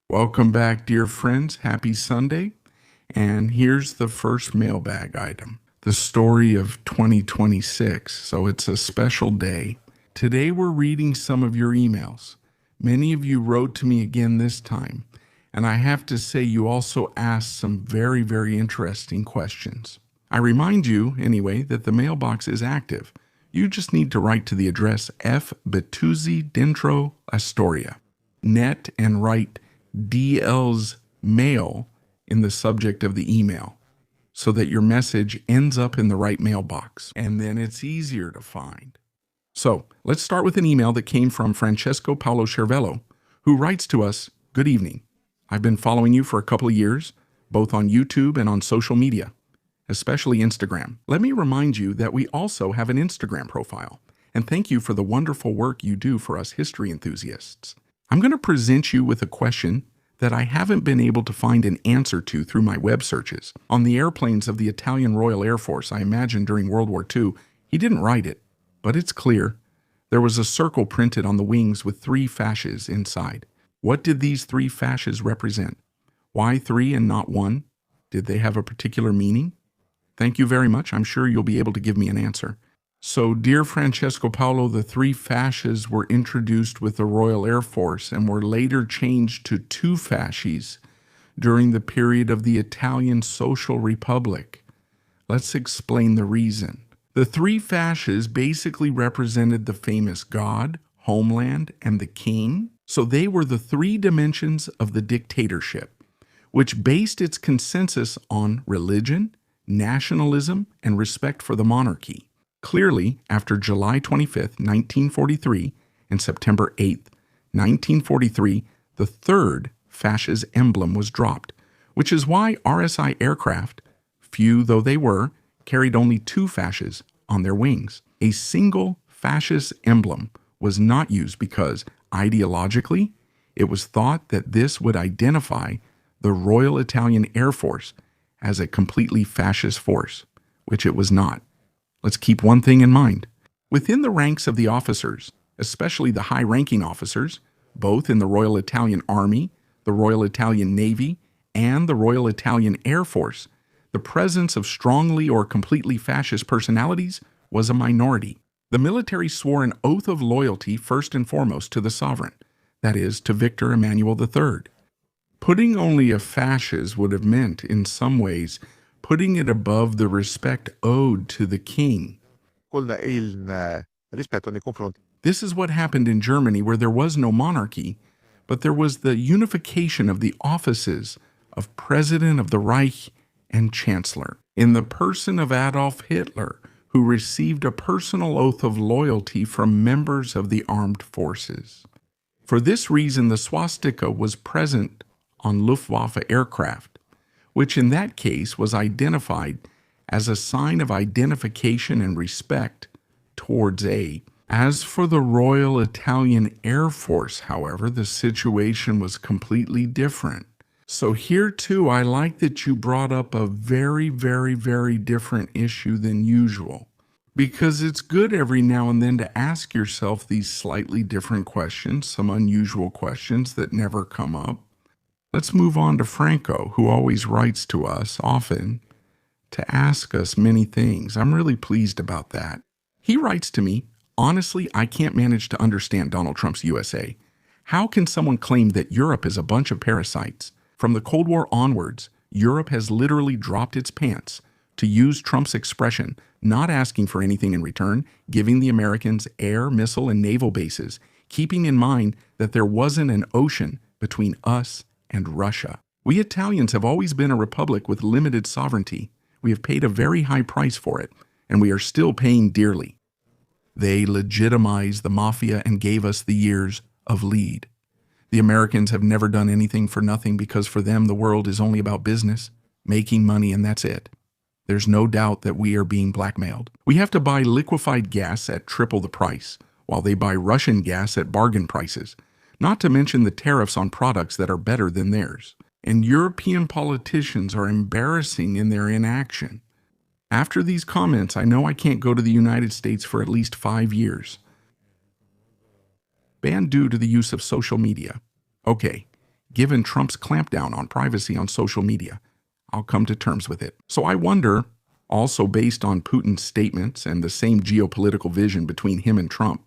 Welcome back, dear friends. Happy Sunday. And here's the first mailbag item, the story of 2026. So it's a special day. Today we're reading some of your emails. Many of you wrote to me again this time. And I have to say, you also asked some very, very interesting questions. I remind you, anyway, that the mailbox is active. You just need to write to the address F. Bettuzzi Dentro, Storia. Net and write DL's mail in the subject of the email so that your message ends up in the right mailbox, and then it's easier to find. So let's start with an email that came from Francesco Paolo Cervello, who writes to us, "Good evening. I've been following you for a couple of years, both on YouTube and on social media, especially Instagram. Let me remind you that we also have an Instagram profile, and thank you for the wonderful work you do for us history enthusiasts. I'm going to present you with a question that I haven't been able to find an answer to through my web searches. On the airplanes of the Italian Royal Air Force, I imagine during World War II, he didn't write it, but it's clear. There was a circle printed on the wings with 3 fasces inside. What did these 3 fasces represent? Why 3 and not 1? Did they have a particular meaning? Thank you very much. I'm sure you'll be able to give me an answer." So, dear Francesco Paolo, the 3 fasces were introduced with the Royal Air Force and were later changed to 2 fasces during the period of the Italian Social Republic. Let's explain the reason. The 3 fasces basically represented the famous god, homeland, and the king. So they were the 3 dimensions of the dictatorship, which based its consensus on religion, nationalism, and respect for the monarchy. Clearly, after July 25, 1943, and September 8, 1943, the 3rd fascist emblem was dropped, which is why RSI aircraft, few though they were, carried only 2 fasces on their wings. A single fascist emblem was not used because, ideologically, it was thought that this would identify the Royal Italian Air Force as a completely fascist force, which it was not. Let's keep one thing in mind. Within the ranks of the officers, especially the high-ranking officers, both in the Royal Italian Army, the Royal Italian Navy, and the Royal Italian Air Force, the presence of strongly or completely fascist personalities was a minority. The military swore an oath of loyalty first and foremost to the sovereign, that is, to Victor Emmanuel III. Putting only a fascist would have meant, in some ways, putting it above the respect owed to the king. This is what happened in Germany, where there was no monarchy, but there was the unification of the offices of President of the Reich and Chancellor, in the person of Adolf Hitler, who received a personal oath of loyalty from members of the armed forces. For this reason, the swastika was present on Luftwaffe aircraft, which in that case was identified as a sign of identification and respect towards A. As for the Royal Italian Air Force, however, the situation was completely different. So here too, I like that you brought up a very, very, very different issue than usual, because it's good every now and then to ask yourself these slightly different questions, some unusual questions that never come up. Let's move on to Franco, who always writes to us often to ask us many things. I'm really pleased about that. He writes to me, "Honestly, I can't manage to understand Donald Trump's USA. How can someone claim that Europe is a bunch of parasites? From the Cold War onwards, Europe has literally dropped its pants, to use Trump's expression, not asking for anything in return, giving the Americans air, missile, and naval bases, keeping in mind that there wasn't an ocean between us and Russia. We Italians have always been a republic with limited sovereignty. We have paid a very high price for it, and we are still paying dearly. They legitimized the mafia and gave us the years of lead. The Americans have never done anything for nothing because for them the world is only about business, making money, and that's it. There's no doubt that we are being blackmailed. We have to buy liquefied gas at triple the price, while they buy Russian gas at bargain prices, not to mention the tariffs on products that are better than theirs. And European politicians are embarrassing in their inaction. After these comments, I know I can't go to the United States for at least 5 years. Banned due to the use of social media. Okay, given Trump's clampdown on privacy on social media. I'll come to terms with it. So I wonder, also based on Putin's statements and the same geopolitical vision between him and Trump,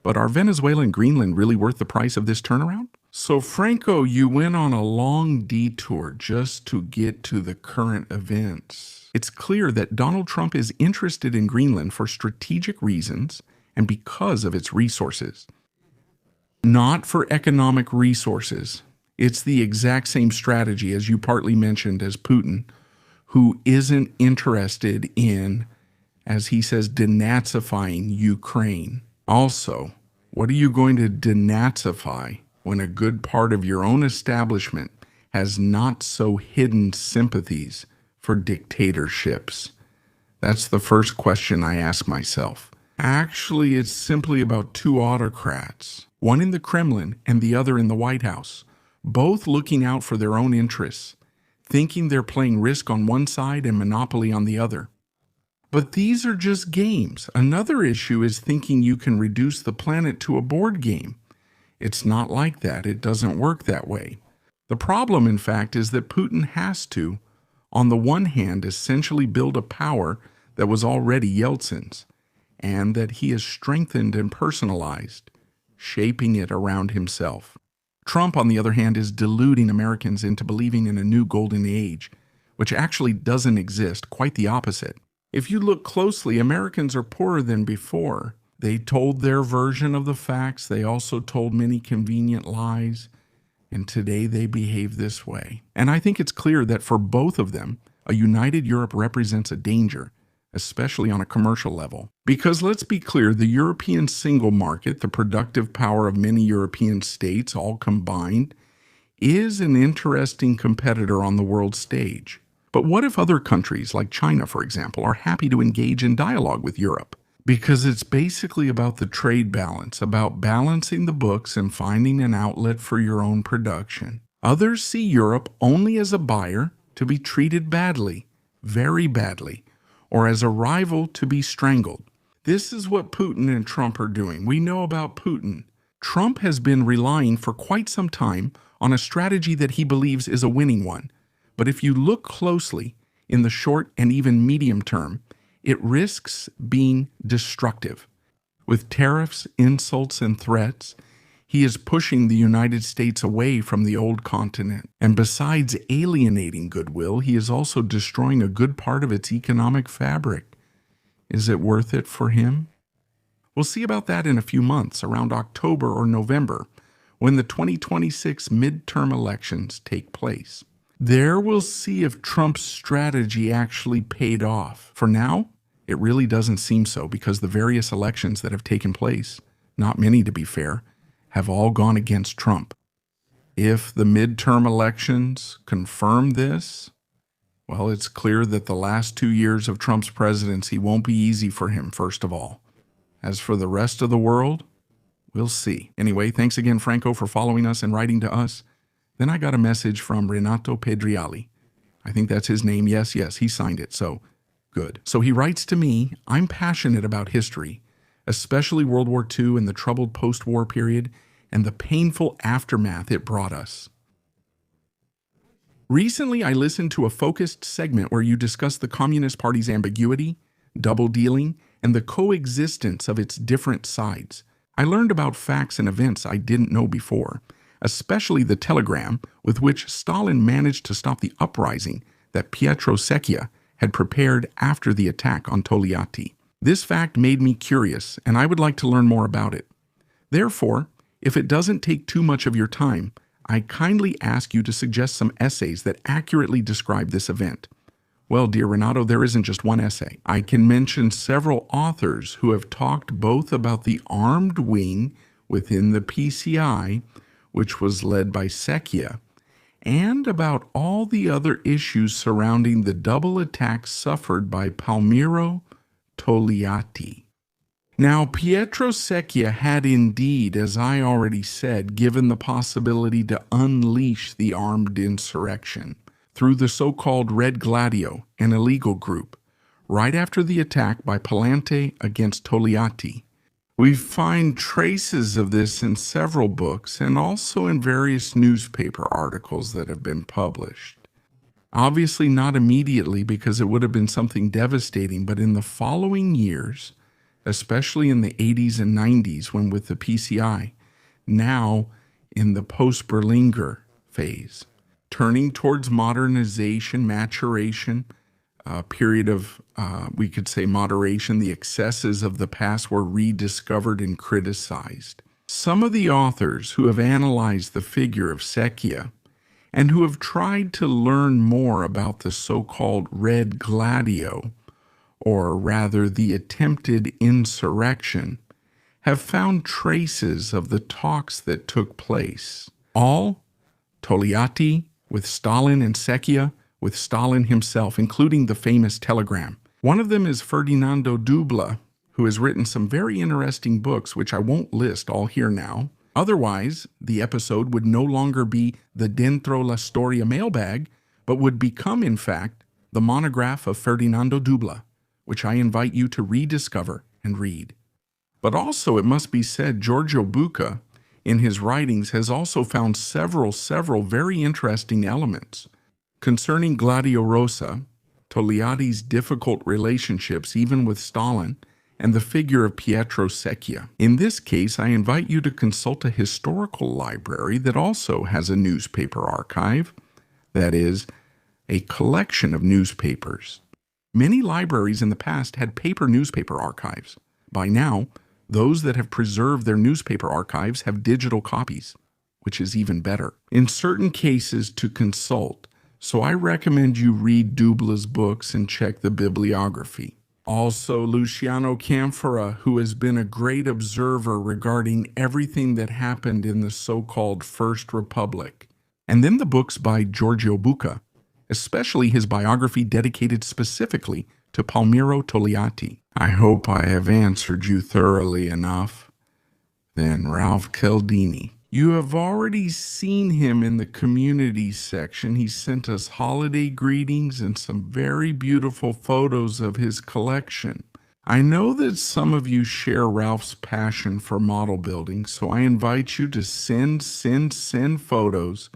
but are Venezuela and Greenland really worth the price of this turnaround? So Franco, you went on a long detour just to get to the current events. It's clear that Donald Trump is interested in Greenland for strategic reasons and because of its resources. Not for economic resources. It's the exact same strategy, as you partly mentioned, as Putin, who isn't interested in, as he says, denazifying Ukraine. Also, what are you going to denazify when a good part of your own establishment has not so hidden sympathies for dictatorships? That's the first question I ask myself. Actually, it's simply about two autocrats, one in the Kremlin and the other in the White House, both looking out for their own interests, thinking they're playing Risk on one side and Monopoly on the other. But these are just games. Another issue is thinking you can reduce the planet to a board game. It's not like that. It doesn't work that way. The problem, in fact, is that Putin has to, on the one hand, essentially build a power that was already Yeltsin's, and that he has strengthened and personalized, shaping it around himself. Trump, on the other hand, is deluding Americans into believing in a new golden age, which actually doesn't exist, quite the opposite. If you look closely, Americans are poorer than before. They told their version of the facts. They also told many convenient lies. And today they behave this way. And I think it's clear that for both of them, a united Europe represents a danger, especially on a commercial level. Because let's be clear, the European single market, the productive power of many European states all combined, is an interesting competitor on the world stage. But what if other countries, like China, for example, are happy to engage in dialogue with Europe? Because it's basically about the trade balance, about balancing the books and finding an outlet for your own production. Others see Europe only as a buyer to be treated badly, very badly, or as a rival to be strangled. This is what Putin and Trump are doing. We know about Putin. Trump has been relying for quite some time on a strategy that he believes is a winning one. But if you look closely, in the short and even medium term, it risks being destructive. With tariffs, insults, and threats, he is pushing the United States away from the old continent. And besides alienating goodwill, he is also destroying a good part of its economic fabric. Is it worth it for him? We'll see about that in a few months, around October or November, when the 2026 midterm elections take place. There we'll see if Trump's strategy actually paid off. For now, it really doesn't seem so, because the various elections that have taken place, not many to be fair, have all gone against Trump. If the midterm elections confirm this, well, it's clear that the last 2 years of Trump's presidency won't be easy for him, first of all. As for the rest of the world, we'll see. Anyway, thanks again, Franco, for following us and writing to us. Then I got a message from Renato Pedriali. I think that's his name. Yes, he signed it, so good. So he writes to me, I'm passionate about history, especially World War II and the troubled post-war period and the painful aftermath it brought us. Recently, I listened to a focused segment where you discussed the Communist Party's ambiguity, double-dealing, and the coexistence of its different sides. I learned about facts and events I didn't know before, especially the telegram with which Stalin managed to stop the uprising that Pietro Secchia had prepared after the attack on Togliatti. This fact made me curious, and I would like to learn more about it. Therefore, if it doesn't take too much of your time, I kindly ask you to suggest some essays that accurately describe this event. Well, dear Renato, there isn't just one essay. I can mention several authors who have talked both about the armed wing within the PCI, which was led by Secchia, and about all the other issues surrounding the double attack suffered by Palmiro Togliatti. Now, Pietro Secchia had indeed, as I already said, given the possibility to unleash the armed insurrection through the so-called Red Gladio, an illegal group, right after the attack by Palante against Togliatti. We find traces of this in several books and also in various newspaper articles that have been published. Obviously not immediately because it would have been something devastating, but in the following years, especially in the 80s and 90s when with the PCI, now in the post-Berlinguer phase, turning towards modernization, maturation, a period of, we could say, moderation. The excesses of the past were rediscovered and criticized. Some of the authors who have analyzed the figure of Secchia and who have tried to learn more about the so-called Red Gladio, or rather the attempted insurrection, have found traces of the talks that took place. All Togliatti with Stalin and Secchia with Stalin himself, including the famous telegram. One of them is Ferdinando Dubla, who has written some very interesting books, which I won't list all here now. Otherwise, the episode would no longer be the Dentro la Storia mailbag, but would become, in fact, the monograph of Ferdinando Dubla, which I invite you to rediscover and read. But also, it must be said, Giorgio Bucca, in his writings, has also found several very interesting elements concerning Gladio Rossa, Togliatti's difficult relationships even with Stalin, and the figure of Pietro Secchia. In this case, I invite you to consult a historical library that also has a newspaper archive, that is, a collection of newspapers. Many libraries in the past had paper newspaper archives. By now, those that have preserved their newspaper archives have digital copies, which is even better. In certain cases, to consult, so I recommend you read Dubla's books and check the bibliography. Also, Luciano Canfora, who has been a great observer regarding everything that happened in the so-called First Republic. And then the books by Giorgio Bucca, especially his biography dedicated specifically to Palmiro Togliatti. I hope I have answered you thoroughly enough. Then Ralph Cialdini. You have already seen him in the community section. He sent us holiday greetings and some very beautiful photos of his collection. I know that some of you share Ralph's passion for model building, so I invite you to send photos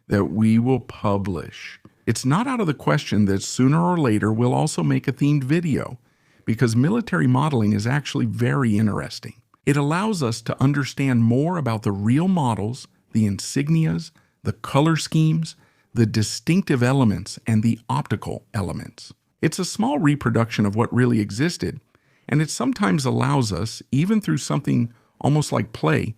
that we will publish. It's not out of the question that sooner or later we'll also make a themed video, because military modeling is actually very interesting. It allows us to understand more about the real models, the insignias, the color schemes, the distinctive elements, and the optical elements. It's a small reproduction of what really existed, and it sometimes allows us, even through something almost like play,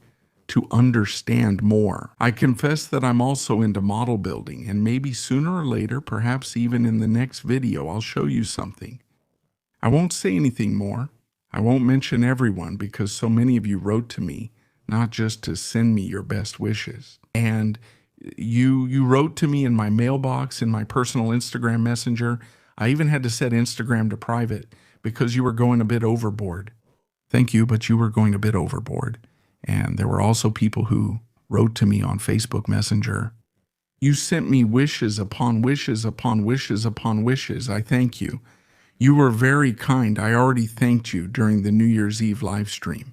to understand more. I confess that I'm also into model building, and maybe sooner or later, perhaps even in the next video, I'll show you something. I won't say anything more. I won't mention everyone because so many of you wrote to me, not just to send me your best wishes. And you wrote to me in my mailbox, in my personal Instagram messenger. I even had to set Instagram to private because you were going a bit overboard. Thank you, but you were going a bit overboard. And there were also people who wrote to me on Facebook Messenger. You sent me wishes upon wishes upon wishes upon wishes. I thank you. You were very kind. I already thanked you during the New Year's Eve live stream.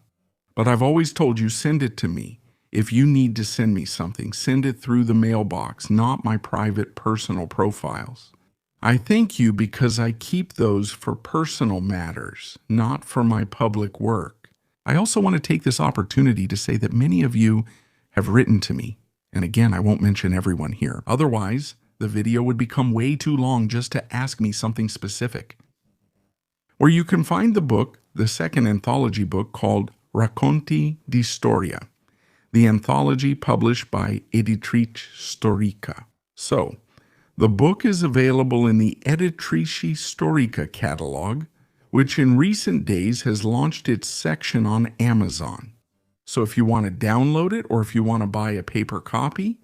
But I've always told you, send it to me. If you need to send me something, send it through the mailbox, not my private personal profiles. I thank you because I keep those for personal matters, not for my public work. I also want to take this opportunity to say that many of you have written to me. And again, I won't mention everyone here. Otherwise, the video would become way too long just to ask me something specific. Where you can find the book, the second anthology book called Racconti di Storia, the anthology published by Editrice Storica. So, the book is available in the Editrice Storica catalog, which in recent days has launched its section on Amazon. So if you want to download it or if you want to buy a paper copy,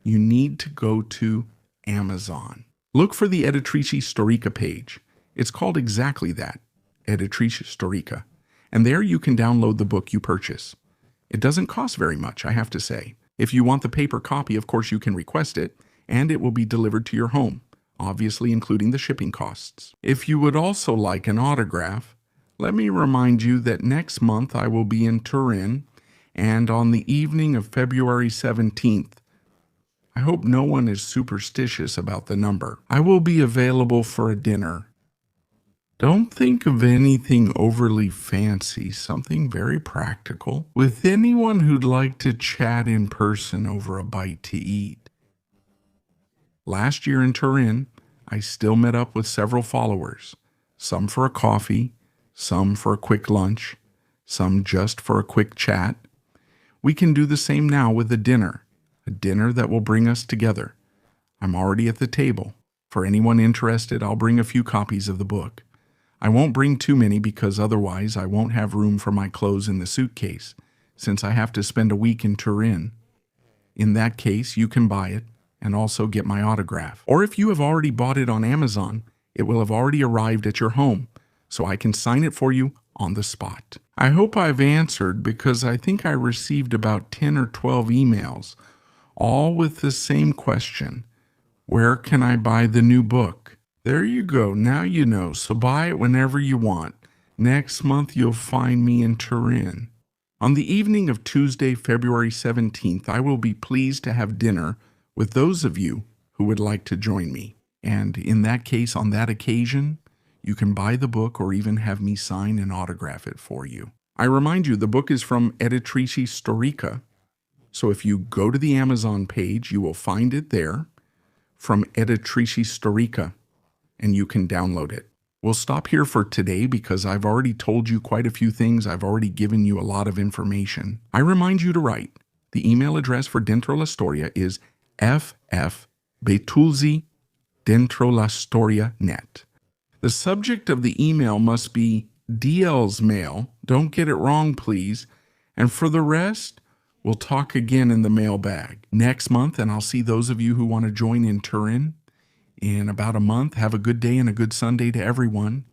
you need to go to Amazon. Look for the Editrice Storica page. It's called exactly that, Editrice Storica. And there you can download the book you purchase. It doesn't cost very much, I have to say. If you want the paper copy, of course you can request it, and it will be delivered to your home, obviously including the shipping costs. If you would also like an autograph, Let me remind you that next month I will be in Turin, and on the evening of February 17th, I hope no one is superstitious about the number, I will be available for a dinner. Don't think of anything overly fancy, something very practical, with anyone who'd like to chat in person over a bite to eat. Last year in Turin, I still met up with several followers, some for a coffee, some for a quick lunch, some just for a quick chat. We can do the same now with a dinner that will bring us together. I'm already at the table. For anyone interested, I'll bring a few copies of the book. I won't bring too many because otherwise I won't have room for my clothes in the suitcase, since I have to spend a week in Turin. In that case, you can buy it and also get my autograph. Or if you have already bought it on Amazon, it will have already arrived at your home, so I can sign it for you on the spot. I hope I've answered because I think I received about 10 or 12 emails, all with the same question. Where can I buy the new book? There you go, now you know, so buy it whenever you want. Next month you'll find me in Turin. On the evening of Tuesday, February 17th, I will be pleased to have dinner with those of you who would like to join me. And in that case, on that occasion, you can buy the book or even have me sign and autograph it for you. I remind you, the book is from Editrici Storica, so if you go to the Amazon page, you will find it there from Editrici Storica, and you can download it. We'll stop here for today because I've already told you quite a few things. I've already given you a lot of information. I remind you to write. The email address for Dentro la Storia is ffbetulzi@dentrolastoria.net. The subject of the email must be DL's mail. Don't get it wrong, please. And for the rest, we'll talk again in the mailbag next month, and I'll see those of you who want to join in Turin in about a month. Have a good day and a good Sunday to everyone.